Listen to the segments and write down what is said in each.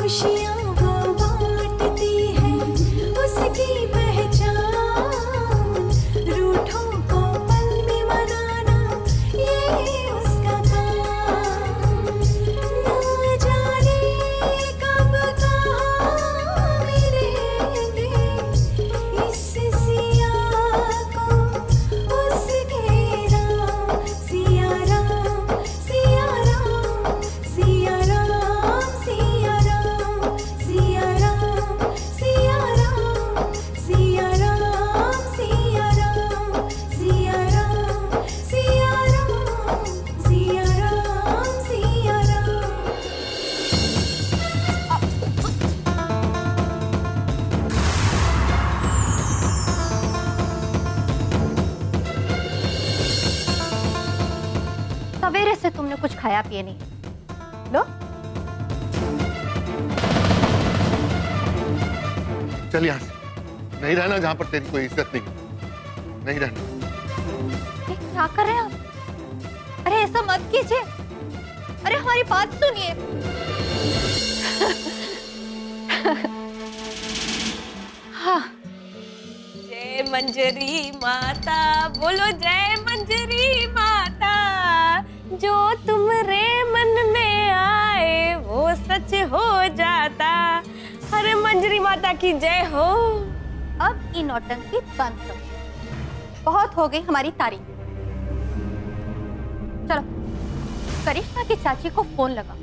खुशियाँ वो बांटती है, उसकी पहचान। रूठों को पल में मनाना, ये उसका काम। ना जाने कब कहाँ मिलेंगे, इस सिया को उसके राम। सिया राम, सिया राम, सिया राम, सिया राम, सिया राम, सिया राम, सिया राम, सिया राम, सिया राम, सिया राम, सिया राम, सिया राम। सवेरे से तुमने कुछ खाया पिया नहीं। लो। चल यहाँ से, नहीं रहना जहाँ पर तेरी कोई इज्जत नहीं, नहीं रहना। ये क्या कर रहे हैं आप? अरे ऐसा मत कीजिए। अरे हमारी बात सुनिए। हाँ। जय मंजरी माता, बोलो जय मंजरी माता। जो तुम्हारे मन में आए वो सच हो जाता। अरे मंजरी माता की जय हो। अब ये नौटंकी बंद करो। बहुत हो गई हमारी तारीफ। चलो करिश्मा की चाची को फोन लगा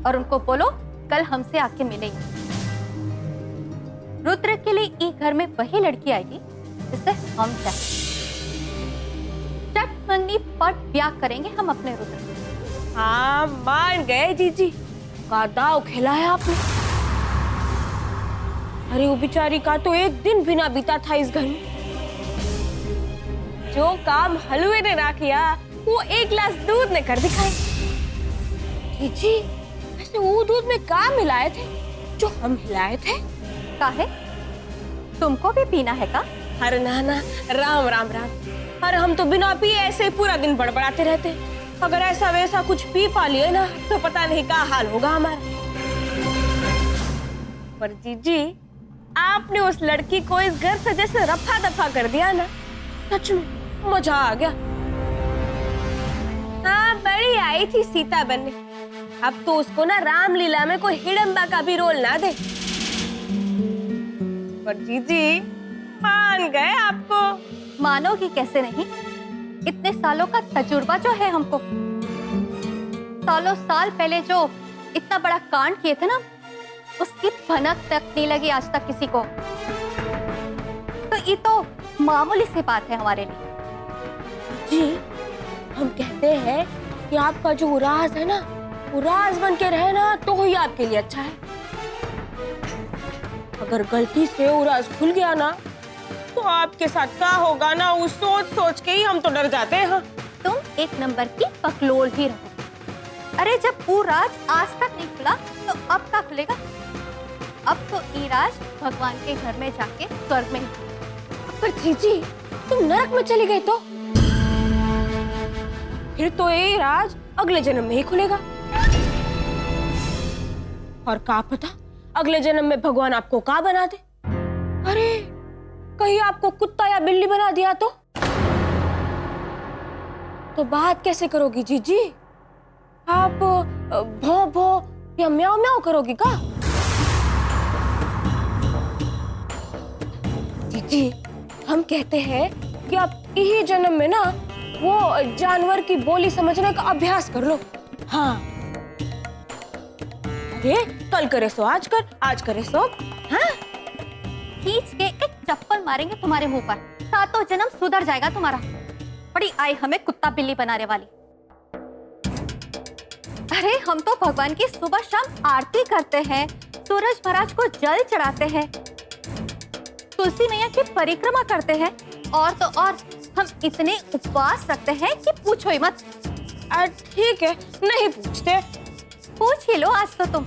और उनको बोलो कल हमसे आके मिलेंगे। रुद्र के लिए ई घर में वही लड़की आएगी जिससे हम चाहें। चट मंगनी पट ब्याह करेंगे हम अपने रुद्र से। हाँ मान गए जीजी, का दाव खिलाया आपने। अरे वो बेचारी का तो एक दिन भी ना बीता था इस घर में। जो काम हलवे ने ना किया वो एक गिलास दूध ने कर दिखाए। जीजी वैसे वो दूध में क्या मिलाए थे जो हम हिलाए थे? काहे? तुमको भी पीना है का? अरे नाना, राम राम राम। अरे हम तो बिना पिए ऐसे ही पूरा दिन बड़बड़ाते रहते। अगर ऐसा वैसा कुछ पी पा लिए ना तो पता नहीं क्या हाल होगा हमारा। पर जीजी आपने उस लड़की को इस घर से जैसे रफा दफा कर दिया ना, सच में मजा आ गया। हाँ बड़ी आई थी सीता बनने, अब तो उसको ना रामलीला में कोई हिडम्बा का भी रोल ना दे। पर जीजी मान गए आपको। मानोगी कैसे नहीं? इतने सालों का तजुर्बा जो है हमको। सालों साल पहले जो इतना बड़ा कांड किए थे ना, उसकी भनक तक नहीं लगी आज तक किसी को। तो ये तो मामूली सी बात है हमारे लिए। जी हम कहते हैं कि आपका जो राज है ना वो राज बन के रहे ना तो ही आपके लिए अच्छा है। अगर गलती से वो राज खुल गया ना तो आपके साथ क्या होगा ना वो सोच सोच के ही हम तो डर जाते हैं। तुम एक नंबर की पकलोल ही रहो। अरे जब वो राज आज तक नहीं खुला तो अब क्या खुलेगा? अब तो ये राज भगवान के घर में जाके स्वर्ग में ही खुलेगा। पर जीजी तुम नरक में चली गई तो फिर तो ये राज अगले जन्म में ही खुलेगा। और क्या पता अगले जन्म में भगवान आपको क्या बना दे। अरे कहीं आपको कुत्ता या बिल्ली बना दिया तो बात कैसे करोगी जीजी? आप भौ भौ या म्याऊ म्याऊ करोगी का? जीजी हम कहते हैं कि आप यही जन्म में ना वो जानवर की बोली समझने का अभ्यास कर लो। हाँ अरे कल करे सो आज कर, आज करे सो हाँ। खींच के एक चप्पल मारेंगे तुम्हारे मुंह पर, सातों जन्म सुधर जाएगा तुम्हारा। बड़ी आई हमें कुत्ता बिल्ली बनाने वाली। अरे हम तो भगवान की सुबह शाम आरती करते हैं, सूरज महाराज को जल चढ़ाते हैं, तुलसी मैया की परिक्रमा करते हैं, और तो और हम इतने उपवास रखते हैं कि पूछो ही मत। ठीक है नहीं पूछते। पूछ ही लो आज तो तुम।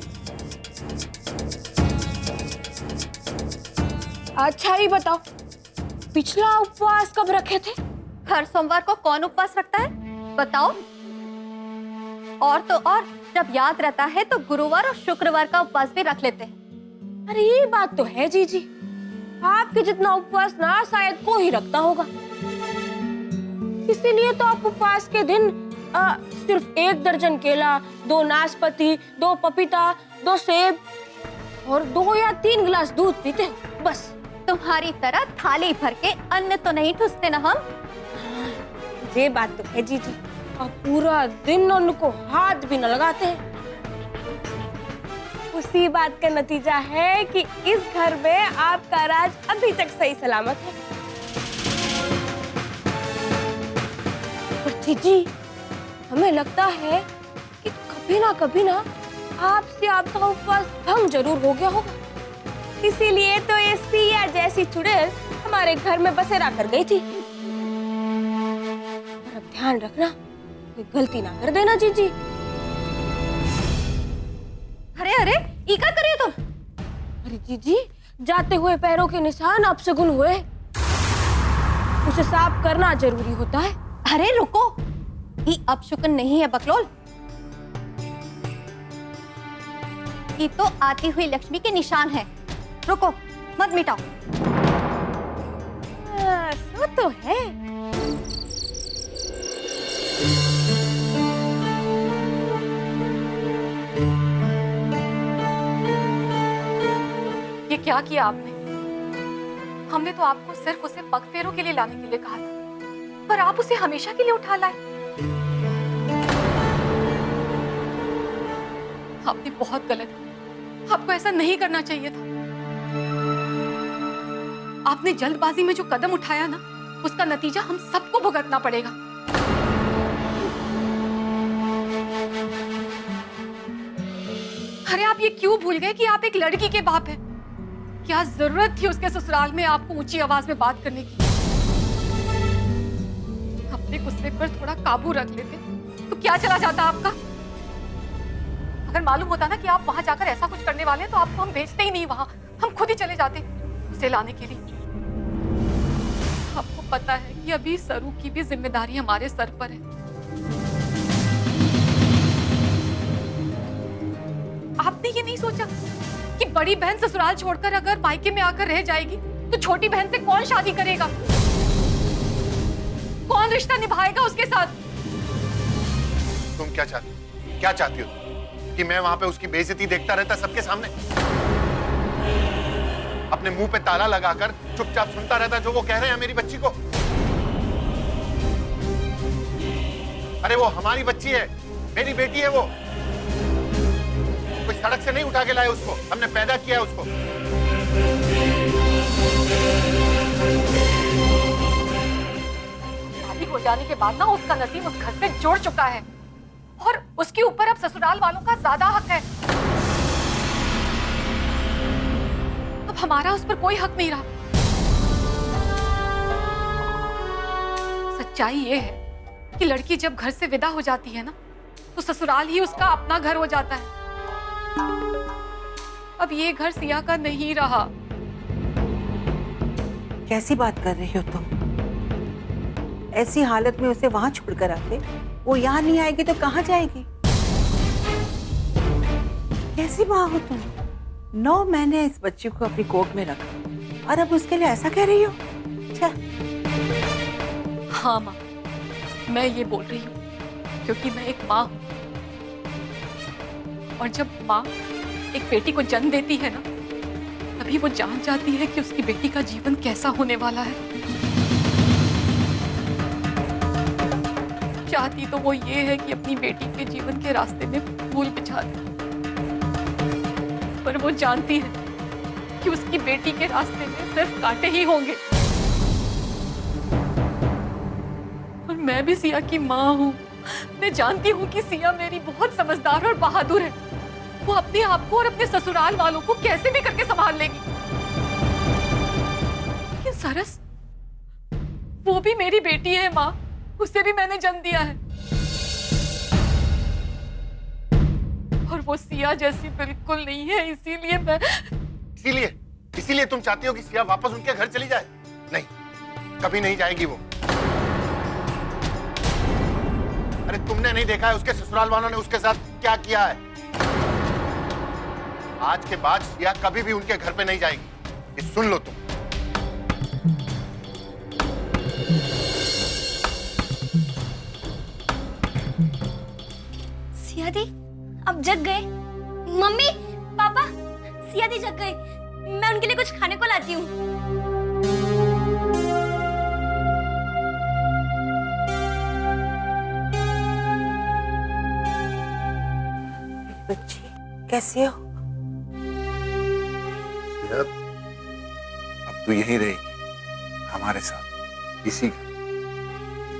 अच्छा ही बताओ पिछला उपवास कब रखे थे? हर सोमवार को कौन उपवास रखता है बताओ? और तो और जब याद रहता है तो गुरुवार और शुक्रवार का उपवास भी रख लेते हैं। अरे ये बात तो है जीजी, आपके जितना उपवास ना शायद कोई रखता होगा। इसीलिए तो आप उपवास के दिन सिर्फ 1 दर्जन केला, 2 नाशपाती, 2 पपीता, 2 सेब और 2 या 3 गिलास दूध पीते हैं, बस। तुम्हारी तरह थाली भर के अन्न तो नहीं ठूसते ना हम। ये बात तो है जीजी, और पूरा दिन उनको हाथ भी न लगाते हैं। उसी बात का नतीजा है कि इस घर में आपका राज अभी तक सही सलामत है। पर जीजी, हमें लगता है कि कभी ना आपसे आपका उपवास भंग जरूर हो गया होगा। इसीलिए तो ये सिया जैसी चुड़ैल हमारे घर में बसेरा कर गई थी। पर अब ध्यान रखना, कोई गलती ना कर देना जीजी। अरे अरे ई क्या कर रही हो तुम? अरे जीजी, जाते हुए पैरों के निशान अपशगुन हुए, उसे साफ करना जरूरी होता है। अरे रुको, ई अपशकुन नहीं है बकलोल, ये तो आती हुई लक्ष्मी के निशान है। रुको, मत मिटाओ। ऐसा तो है। ये क्या किया आपने? हमने तो आपको सिर्फ उसे पग फेरों के लिए लाने के लिए कहा था, पर आप उसे हमेशा के लिए उठा लाए। आपने बहुत गलत किया, आपको ऐसा नहीं करना चाहिए था। आपने जल्दबाजी में जो कदम उठाया ना, उसका नतीजा हम सबको भुगतना पड़ेगा। अरे आप ये क्यों भूल गए कि आप एक लड़की के बाप हैं? क्या जरूरत थी उसके ससुराल में आपको ऊंची आवाज में बात करने की? अपने गुस्से पर थोड़ा काबू रख लेते तो क्या चला जाता आपका? अगर मालूम होता ना कि आप वहां जाकर ऐसा कुछ करने वाले हैं तो आपको हम भेजते ही नहीं वहां, हम खुद ही चले जाते उसे लाने के लिए। आपको पता है कि अभी सरू की भी जिम्मेदारी हमारे सर पर है। आपने ये नहीं सोचा कि बड़ी बहन ससुराल छोड़कर अगर मायके में आकर रह जाएगी तो छोटी बहन से कौन शादी करेगा? कौन रिश्ता निभाएगा उसके साथ? तुम क्या चाहती हो कि मैं वहां पे उसकी बेइज्जती देखता रहता सबके सामने? अपने मुंह पे ताला लगाकर चुपचाप सुनता रहता जो वो कह रहे हैं मेरी बच्ची को? अरे वो हमारी बच्ची है, मेरी बेटी है। वो कोई सड़क से नहीं उठा के लाए उसको, हमने पैदा किया उसको। शादी हो जाने के बाद ना उसका नसीब उस घर से जुड़ चुका है और उसके ऊपर अब ससुराल वालों का ज्यादा हक है। अब हमारा उस पर कोई हक नहीं रहा। सच्चाई ये है कि लड़की जब घर से विदा हो जाती है ना तो ससुराल ही उसका अपना घर हो जाता है। अब ये घर सिया का नहीं रहा। कैसी बात कर रही हो तुम? ऐसी हालत में उसे वहां छोड़कर आते, वो यहाँ नहीं आएगी तो कहाँ जाएगी? कैसी माँ हो तुम? 9 महीने इस बच्ची को अपनी कोख में रखा और अब उसके लिए ऐसा कह रही हो? हाँ माँ, मैं ये बोल रही हूँ क्योंकि मैं एक माँ हूँ और जब माँ एक बेटी को जन्म देती है ना तभी वो जान जाती है कि उसकी बेटी का जीवन कैसा होने वाला है। चाहती तो वो ये है कि अपनी बेटी के जीवन के रास्ते में फूल बिछा दे, पर वो जानती है कि उसकी बेटी के रास्ते में सिर्फ कांटे ही होंगे। और मैं भी सिया की माँ हूँ। मैं जानती हूँ कि सिया मेरी बहुत समझदार और बहादुर है। वो अपने आप को और अपने ससुराल वालों को कैसे भी करके संभाल लेगी। लेकिन सरस, वो भी मेरी बेटी है माँ, उसे भी मैंने जन्म दिया है और वो सिया जैसी बिल्कुल नहीं है। इसीलिए मैं इसीलिए तुम चाहती हो कि सिया वापस उनके घर चली जाए? नहीं, कभी नहीं जाएगी वो। अरे तुमने नहीं देखा है उसके ससुराल वालों ने उसके साथ क्या किया है। आज के बाद सिया कभी भी उनके घर पे नहीं जाएगी, ये सुन लो तुम। सिया दी अब जग गए। मम्मी पापा, सिया दी जग गए। मैं उनके लिए कुछ खाने को लाती हूँ। बच्ची कैसे हो? सिया, अब तू यहीं रहेगी हमारे साथ, इसी घर।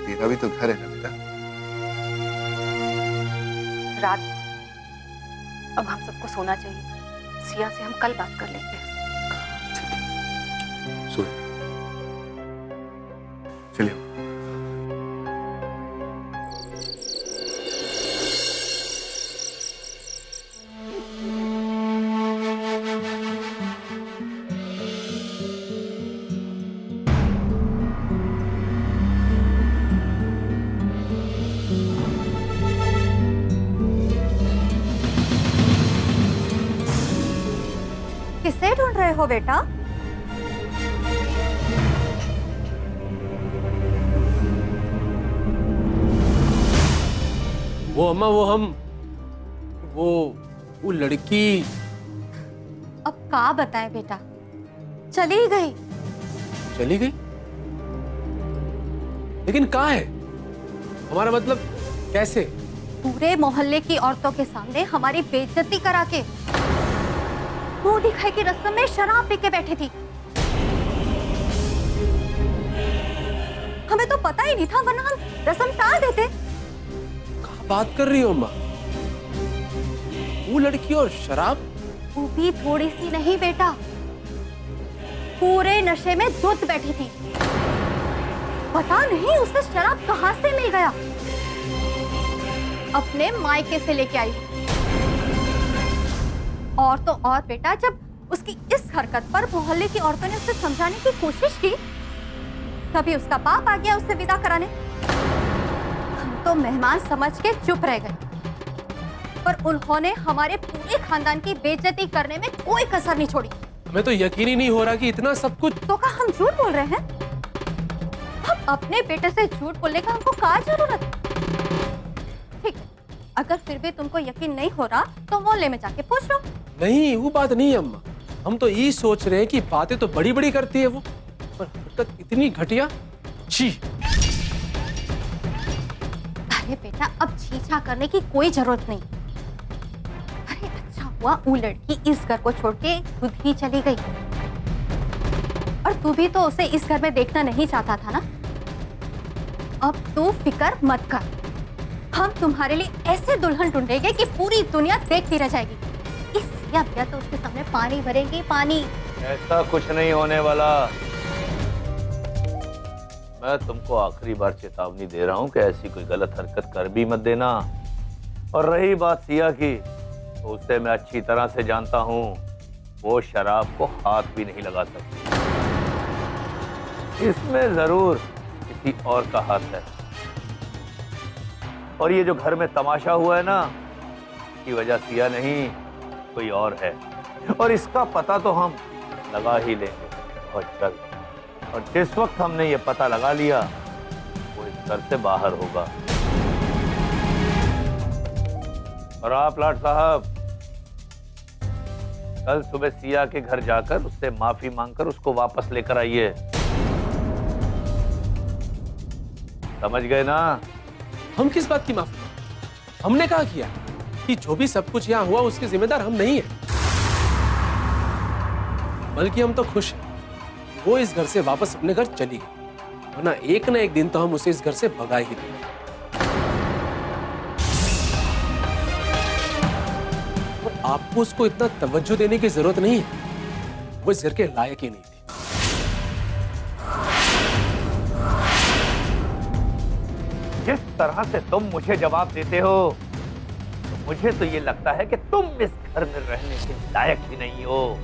तेरा भी तो घर है ना बेटा। रात, अब हम सबको सोना चाहिए। सिया से हम कल बात कर लेंगे। सो चलिए। किसे ढूंढ रहे हो बेटा? वो अम्मा, वो लड़की। अब का बताएं बेटा, चली गई। चली गई? लेकिन कहाँ है? हमारा मतलब कैसे? पूरे मोहल्ले की औरतों के सामने हमारी बेइज्जती करा के मुंह दिखाई की रस्म में शराब पी के बैठी थी। हमें तो पता ही नहीं था, वरना हम रस्म टाल देते। कहाँ बात कर रही हो अम्मा? वो लड़की और शराब? वो भी थोड़ी सी नहीं बेटा, पूरे नशे में धुत बैठी थी। पता नहीं उसे शराब कहां से मिल गया। अपने मायके से लेके आई। और तो और बेटा, जब उसकी इस हरकत पर मोहल्ले की औरतों ने उसे समझाने की कोशिश की, तभी उसका बाप आ गया उसे विदा कराने। हम तो मेहमान समझ के चुप रह गए, पर उन्होंने हमारे पूरे खानदान की बेइज्जती करने में कोई कसर नहीं छोड़ी। हमें तो यकीन ही नहीं हो रहा कि इतना सब कुछ। तो क्या हम झूठ बोल रहे हैं? हम अपने बेटे से झूठ बोलने का हमको क्या जरूरत है? ठीक है, अगर फिर भी तुमको यकीन नहीं हो रहा तो मोहल्ले में जाके पूछ लो। नहीं, वो बात नहीं अम्मा। हम तो ये सोच रहे हैं कि बातें तो बड़ी बड़ी करती है वो, पर हरकत इतनी घटिया। छी। अरे बेटा, अब छीछा करने की कोई जरूरत नहीं। अरे अच्छा हुआ वो लड़की इस घर को छोड़ के खुद ही चली गई। और तू भी तो उसे इस घर में देखना नहीं चाहता था ना। अब तू फिक्र मत कर, हम तुम्हारे लिए ऐसे दुल्हन ढूंढेंगे कि पूरी दुनिया देखती रह जाएगी। इस या तो उसके सामने पानी भरेंगे, पानी। ऐसा कुछ नहीं होने वाला। मैं तुमको आखिरी बार चेतावनी दे रहा हूं कि ऐसी कोई गलत हरकत कर भी मत देना। और रही बात सिया की, तो उसे मैं अच्छी तरह से जानता हूं। वो शराब को हाथ भी नहीं लगा सकती। इसमें जरूर किसी और का हाथ है। और ये जो घर में तमाशा हुआ है ना, इसकी वजह सिया नहीं, कोई और है। और इसका पता तो हम लगा ही लेंगे बहुत जल्द। और जिस वक्त हमने ये पता लगा लिया, वो इस घर से बाहर होगा। और आप लाट साहब, कल सुबह सिया के घर जाकर उससे माफी मांगकर उसको वापस लेकर आइए। समझ गए ना? हम किस बात की माफी? हमने कहा किया कि जो भी सब कुछ यहाँ हुआ उसके जिम्मेदार हम नहीं है। बल्कि हम तो खुश हैं वो इस घर से वापस अपने घर चली गई, वरना एक ना एक दिन तो हम उसे इस घर से भगा ही देंगे। और आपको उसको इतना तवज्जो देने की जरूरत नहीं है, वो इस घर के लायक ही नहीं थी। जिस तरह से तुम मुझे जवाब देते हो, तो मुझे तो ये लगता है कि तुम इस घर में रहने के लायक ही नहीं हो।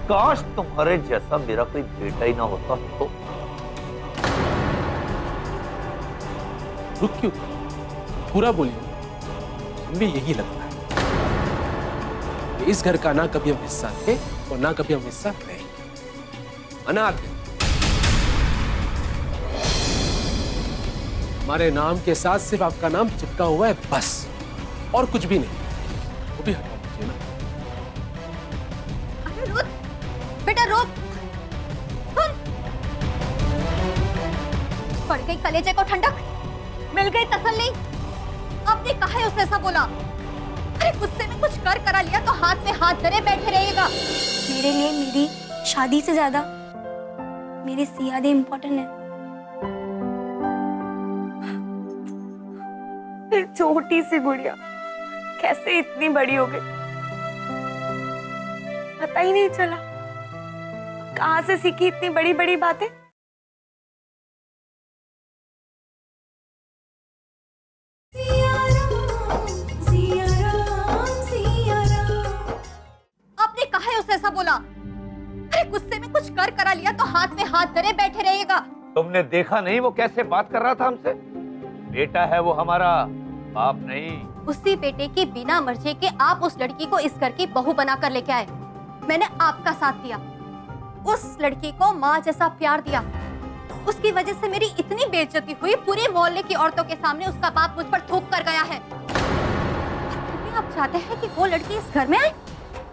काश तुम्हारे जैसा मेरा कोई बेटा ही ना होता तो। रुक क्यों? पूरा बोलिए। हम भी यही लगता है कि इस घर का ना कभी हम हिस्सा थे और ना कभी हम हिस्सा रहे। अनाथ है। हमारे नाम के साथ सिर्फ आपका नाम चिपका हुआ है, बस, और कुछ भी नहीं। वो भी हटा दीजिए ना। अरे रुक बेटा, रुक। सुन, पड़ गई कलेजे को ठंडक, मिल गई तसल्ली। आपने कहा है उसने ऐसा बोला। अरे गुस्से में कुछ कर करा लिया तो हाथ में हाथ धरे बैठे रहिएगा। मेरे लिए मेरी शादी से ज्यादा मेरी सियादी इम्पोर्टेंट है। एक छोटी सी गुड़िया कैसे इतनी बड़ी हो गई, पता ही नहीं चला। कहाँ से सीखी इतनी बड़ी बड़ी बातें। आपने कहा है उसने ऐसा बोला। अरे गुस्से में कुछ कर करा लिया तो हाथ में हाथ धरे बैठे रहिएगा। तुमने देखा नहीं वो कैसे बात कर रहा था हमसे? बेटा है वो हमारा, बाप नहीं। उसी बेटे की बिना मर्जी के आप उस लड़की को इस घर की बहू बनाकर लेके आए। मैंने आपका साथ दिया, उस लड़की को माँ जैसा प्यार दिया। उसकी वजह से मेरी इतनी बेइज्जती हुई, पूरे मोहल्ले की औरतों के सामने उसका बाप मुझ पर थूक कर गया है। आप चाहते हैं कि वो लड़की इस घर में आए?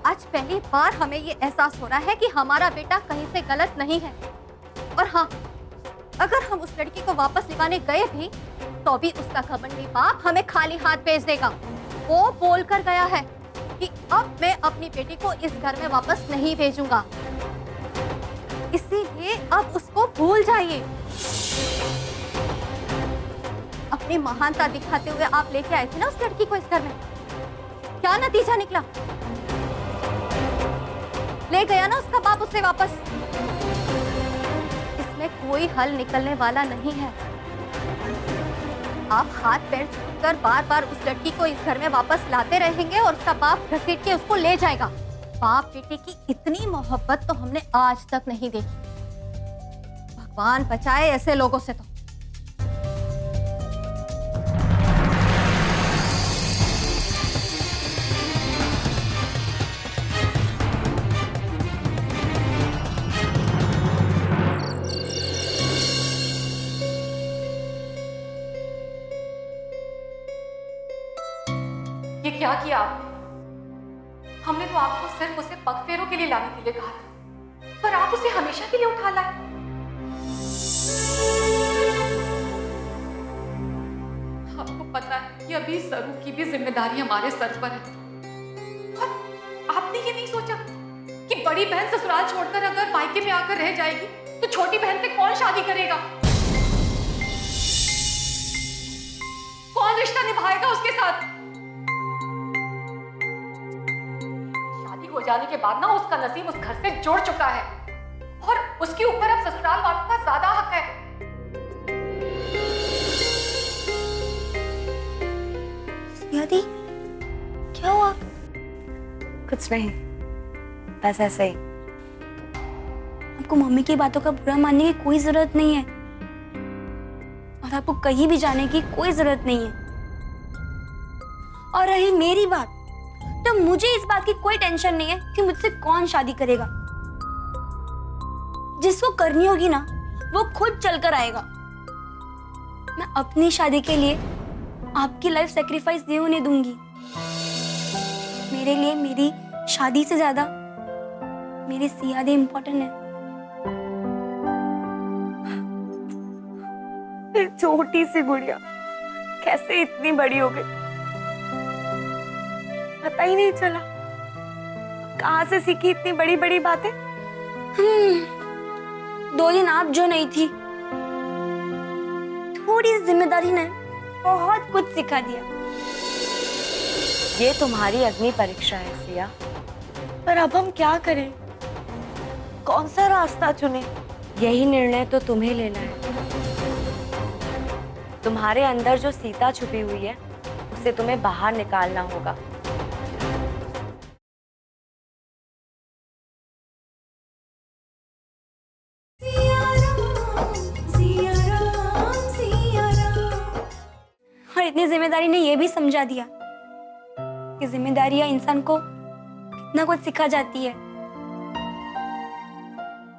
आज पहली बार हमें ये एहसास हो रहा है कि हमारा बेटा कहीं से गलत नहीं है। और हाँ, अगर हम उस लड़की को वापस निभाने गए भी तो भी उसका घमंडी बाप हमें खाली हाथ भेज देगा। वो बोल कर गया है कि अब मैं अपनी बेटी को इस घर में वापस नहीं भेजूंगा। इसीलिए अब उसको भूल जाइए। अपनी महानता दिखाते हुए आप लेके आए थे ना उस लड़की को इस घर में, क्या नतीजा निकला? ले गया ना उसका बाप उसे वापस। इसमें कोई हल निकलने वाला नहीं है। आप हाथ पैर छूकर बार बार उस लड़की को इस घर में वापस लाते रहेंगे और उसका बाप घसीट के उसको ले जाएगा। बाप बेटे की इतनी मोहब्बत तो हमने आज तक नहीं देखी। भगवान बचाए ऐसे लोगों से। तो ये क्या किया आपने? हमने तो आपको सिर्फ उसे पगफेरों के लिए लाने के लिए कहा था, पर आप उसे हमेशा के लिए उठा लाए। आपको पता है कि अभी सरू की भी जिम्मेदारी हमारे सर पर है। और आपने ये नहीं सोचा कि बड़ी बहन ससुराल छोड़कर अगर मायके में आकर रह जाएगी तो छोटी बहन से कौन शादी करेगा? कौन रिश्ता निभाएगा उसके साथ? हो जाने के बाद ना उसका नसीब उस घर से जुड़ चुका है और उसके ऊपर अब ससुराल वालों का ज्यादा हक है। सियादी, क्या हुआ? कुछ नहीं, बस ऐसे ही। आपको मम्मी की बातों का बुरा मानने की कोई जरूरत नहीं है और आपको कहीं भी जाने की कोई जरूरत नहीं है। और रही मेरी बात, तो मुझे इस बात की कोई टेंशन नहीं है कि मुझसे कौन शादी करेगा। जिसको करनी होगी ना वो खुद चलकर आएगा। मैं अपनी शादी के लिए आपकी लाइफ सैक्रिफाइस नहीं होने दूंगी। मेरे लिए मेरी शादी से ज्यादा मेरी सियादी इम्पोर्टेंट है। एक छोटी सी गुड़िया कैसे इतनी बड़ी हो गई, पता ही नहीं चला। कहाँ से सीखी इतनी बड़ी बड़ी बातें। 2 दिन आप जो नहीं थी, थोड़ी जिम्मेदारी ने बहुत कुछ सिखा दिया। ये तुम्हारी अग्नि परीक्षा है सिया, पर अब हम क्या करें? कौन सा रास्ता चुने, यही निर्णय तो तुम्हें लेना है। तुम्हारे अंदर जो सीता छुपी हुई है उसे तुम्हें बाहर निकालना होगा। इतनी जिम्मेदारी ने यह भी समझा दिया कि जिम्मेदारियां इंसान को कितना कुछ सिखा जाती है।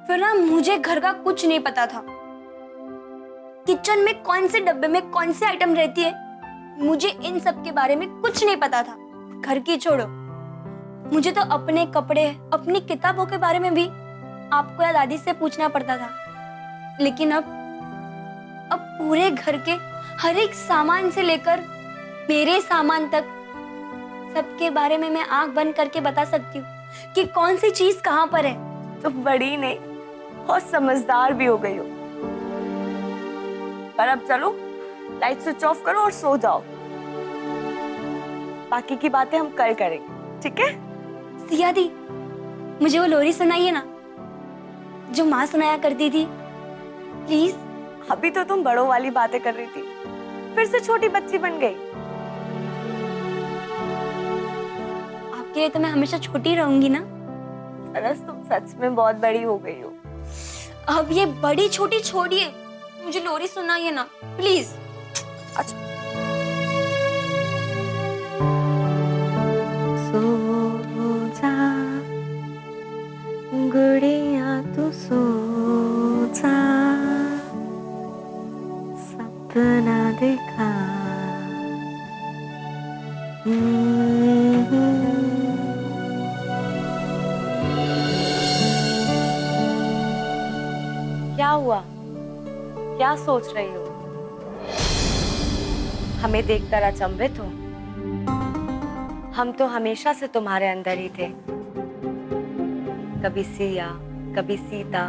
फिर ना मुझे घर का कुछ नहीं पता था। किचन में कौन से डब्बे में कौन सी आइटम रहती है, मुझे इन सब के बारे में कुछ नहीं पता था। घर की छोड़ो, मुझे तो अपने कपड़े, अपनी किताबों के बारे में भी आपको या दादी से पूछना पड़ता था। लेकिन अब पूरे घर के हर एक सामान से लेकर मेरे सामान तक सबके बारे में मैं आंख बंद करके बता सकती हूँ कि कौन सी चीज कहाँ पर है। तुम बड़ी नहीं, बहुत समझदार भी हो गई हो। पर अब चलो, लाइट स्विच ऑफ करो और सो जाओ। बाकी की बातें हम कल करेंगे, ठीक है? सिया दी, मुझे वो लोरी सुनाइए ना जो माँ सुनाया करती थी, प्लीज। अभी तो तुम बड़ों वाली बातें कर रही थी, फिर से छोटी बच्ची बन गई। आपके लिए तो मैं हमेशा छोटी रहूंगी ना। सरस, तुम सच में बहुत बड़ी हो गई हो। अब ये बड़ी छोटी छोड़िए, मुझे लोरी सुनाइए ना प्लीज। अच्छा, सो जा गुड़िया तू सो जा, सपना देखा क्या हुआ? क्या सोच रही हो? हमें देखकर अचंभित हो? हम तो हमेशा से तुम्हारे अंदर ही थे। कभी सिया, कभी सीता।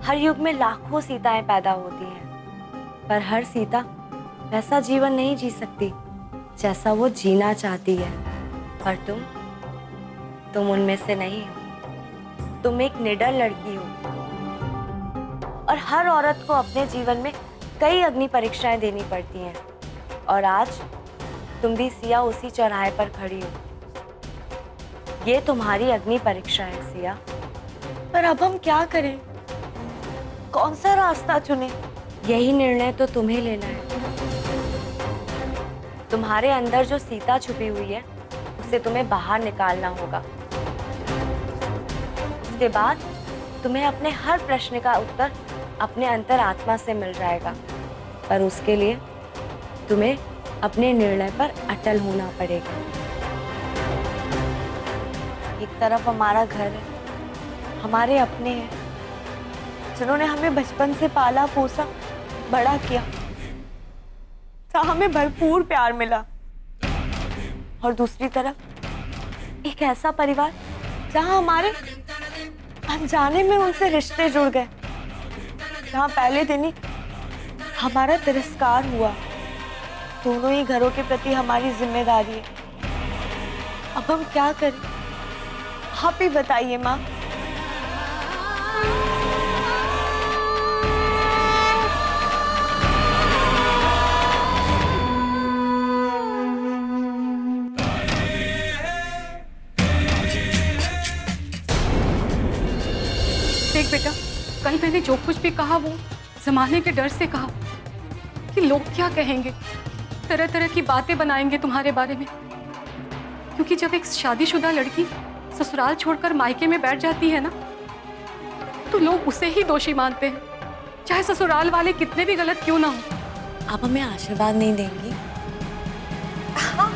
हर युग में लाखों सीताएं पैदा होती हैं, पर हर सीता वैसा जीवन नहीं जी सकती जैसा वो जीना चाहती है। पर तुम उनमें से नहीं हो। तुम एक निडर लड़की हो, और हर औरत को अपने जीवन में कई अग्नि परीक्षाएं देनी पड़ती हैं। और आज तुम भी सिया उसी चौराहे पर खड़ी हो। ये तुम्हारी अग्नि परीक्षा है सिया। पर अब हम क्या करें? कौन सा रास्ता चुने? यही निर्णय तो तुम्हें लेना है। तुम्हारे अंदर जो सीता छुपी हुई है, उसे तुम्हें बाहर निकालना होगा। उसके बाद तुम्हें अपने हर प्रश्न का उत्तर अपने अंतर आत्मा से मिल जाएगा। पर उसके लिए तुम्हें अपने निर्णय पर अटल होना पड़ेगा। एक तरफ हमारा घर है, हमारे अपने हैं, जिन्होंने हमें बचपन से पाला पोसा, बड़ा किया, जहाँ हमें भरपूर प्यार मिला। और दूसरी तरफ एक ऐसा परिवार जहाँ हमारे अनजाने में उनसे रिश्ते जुड़ गए, जहाँ पहले दिन ही हमारा तिरस्कार हुआ। दोनों ही घरों के प्रति हमारी जिम्मेदारी है। अब हम क्या करें? आप ही बताइए माँ। देख बेटा, कल मैंने जो कुछ भी कहा वो जमाने के डर से कहा कि लोग क्या कहेंगे, तरह तरह की बातें बनाएंगे तुम्हारे बारे में। क्योंकि जब एक शादीशुदा लड़की ससुराल छोड़कर मायके में बैठ जाती है ना, तो लोग उसे ही दोषी मानते हैं, चाहे ससुराल वाले कितने भी गलत क्यों ना हो। आप हमें आशीर्वाद नहीं देंगी? हाँ,